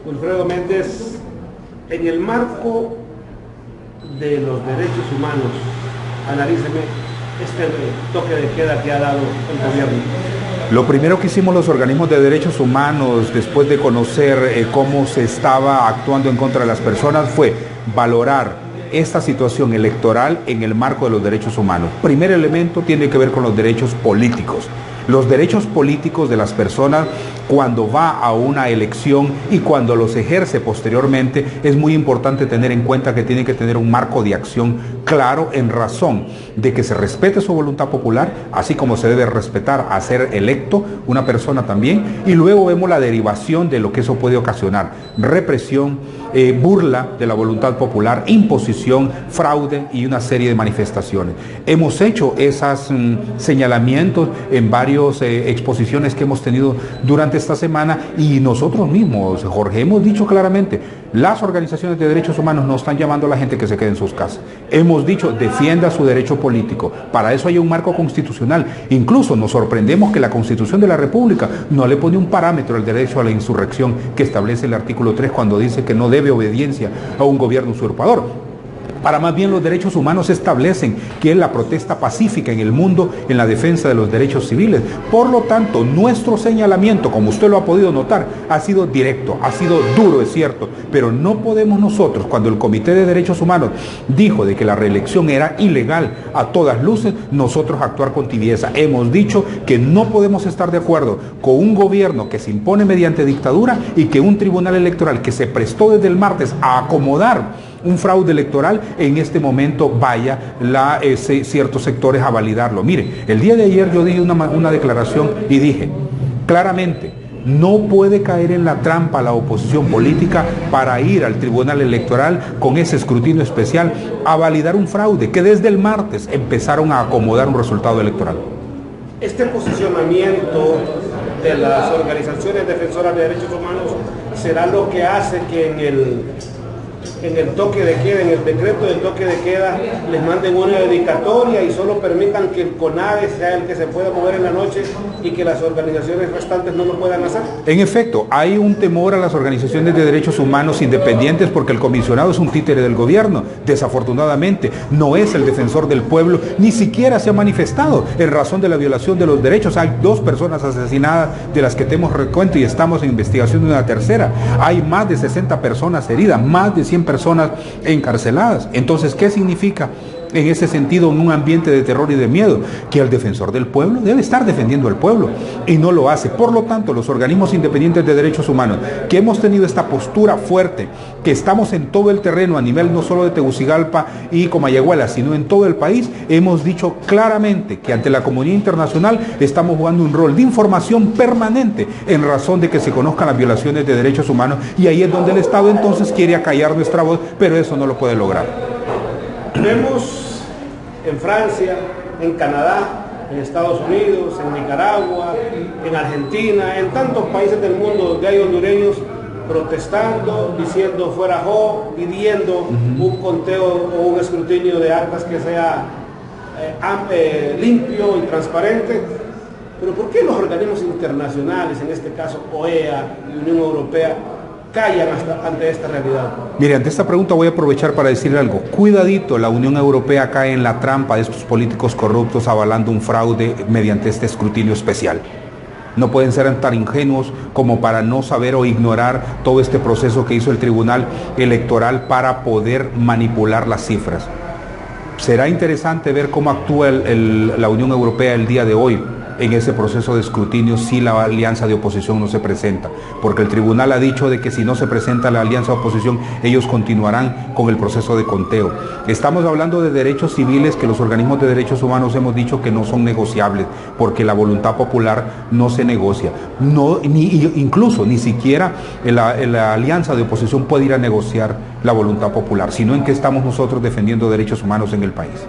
Wilfredo Méndez, en el marco de los derechos humanos, analíceme este toque de queda que ha dado el gobierno. Lo primero que hicimos los organismos de derechos humanos después de conocer cómo se estaba actuando en contra de las personas fue valorar esta situación electoral en el marco de los derechos humanos. Primer elemento tiene que ver con los derechos políticos. Los derechos políticos de las personas cuando va a una elección y cuando los ejerce posteriormente, es muy importante tener en cuenta que tiene que tener un marco de acción claro en razón de que se respete su voluntad popular, así como se debe respetar a ser electo una persona también, y luego vemos la derivación de lo que eso puede ocasionar: represión, burla de la voluntad popular, imposición, fraude y una serie de manifestaciones. Hemos hecho esos señalamientos en varias exposiciones que hemos tenido durante esta semana, y nosotros mismos, Jorge, hemos dicho claramente: las organizaciones de derechos humanos no están llamando a la gente que se quede en sus casas. Hemos dicho: defienda su derecho político. Para eso hay un marco constitucional. Incluso nos sorprendemos que la Constitución de la República no le pone un parámetro al derecho a la insurrección que establece el artículo 3 cuando dice que no debe obediencia a un gobierno usurpador. Para más bien los derechos humanos establecen que es la protesta pacífica en el mundo en la defensa de los derechos civiles. Por lo tanto, nuestro señalamiento, como usted lo ha podido notar, ha sido directo, ha sido duro, es cierto, pero no podemos nosotros, cuando el Comité de Derechos Humanos dijo de que la reelección era ilegal a todas luces, nosotros actuar con tibieza. Hemos dicho que no podemos estar de acuerdo con un gobierno que se impone mediante dictadura y que un tribunal electoral que se prestó desde el martes a acomodar un fraude electoral, en este momento vaya ciertos sectores a validarlo. Mire, el día de ayer yo di una declaración y dije claramente: no puede caer en la trampa la oposición política para ir al tribunal electoral con ese escrutinio especial a validar un fraude que desde el martes empezaron a acomodar un resultado electoral. Este posicionamiento de las organizaciones defensoras de derechos humanos será lo que hace que en el toque de queda, en el decreto del toque de queda, les manden una dedicatoria y solo permitan que el CONADE sea el que se pueda mover en la noche y que las organizaciones restantes no lo puedan hacer. En efecto, hay un temor a las organizaciones de derechos humanos independientes porque el comisionado es un títere del gobierno. Desafortunadamente, no es el defensor del pueblo, ni siquiera se ha manifestado en razón de la violación de los derechos. Hay 2 personas asesinadas de las que tenemos recuento y estamos en investigación de una tercera. Hay más de 60 personas heridas, más de 100 personas encarceladas. Entonces, ¿qué significa en ese sentido, en un ambiente de terror y de miedo? Que el defensor del pueblo debe estar defendiendo al pueblo y no lo hace. Por lo tanto, los organismos independientes de derechos humanos que hemos tenido esta postura fuerte, que estamos en todo el terreno a nivel no solo de Tegucigalpa y Comayagüela, sino en todo el país, hemos dicho claramente que ante la comunidad internacional estamos jugando un rol de información permanente en razón de que se conozcan las violaciones de derechos humanos, y ahí es donde el Estado entonces quiere acallar nuestra voz, pero eso no lo puede lograr. Vemos en Francia, en Canadá, en Estados Unidos, en Nicaragua, en Argentina, en tantos países del mundo donde hay hondureños protestando, diciendo fuera Jo, pidiendo un conteo o un escrutinio de actas que sea limpio y transparente. Pero ¿por qué los organismos internacionales, en este caso OEA y Unión Europea, callan ante esta realidad? Mire, ante esta pregunta voy a aprovechar para decirle algo. Cuidadito, la Unión Europea cae en la trampa de estos políticos corruptos avalando un fraude mediante este escrutinio especial. No pueden ser tan ingenuos como para no saber o ignorar todo este proceso que hizo el Tribunal Electoral para poder manipular las cifras. Será interesante ver cómo actúa la Unión Europea el día de hoy en ese proceso de escrutinio si la alianza de oposición no se presenta, porque el tribunal ha dicho de que si no se presenta la alianza de oposición, ellos continuarán con el proceso de conteo. Estamos hablando de derechos civiles que los organismos de derechos humanos hemos dicho que no son negociables, porque la voluntad popular no se negocia. Incluso ni siquiera la alianza de oposición puede ir a negociar la voluntad popular, sino en que estamos nosotros defendiendo derechos humanos en el país.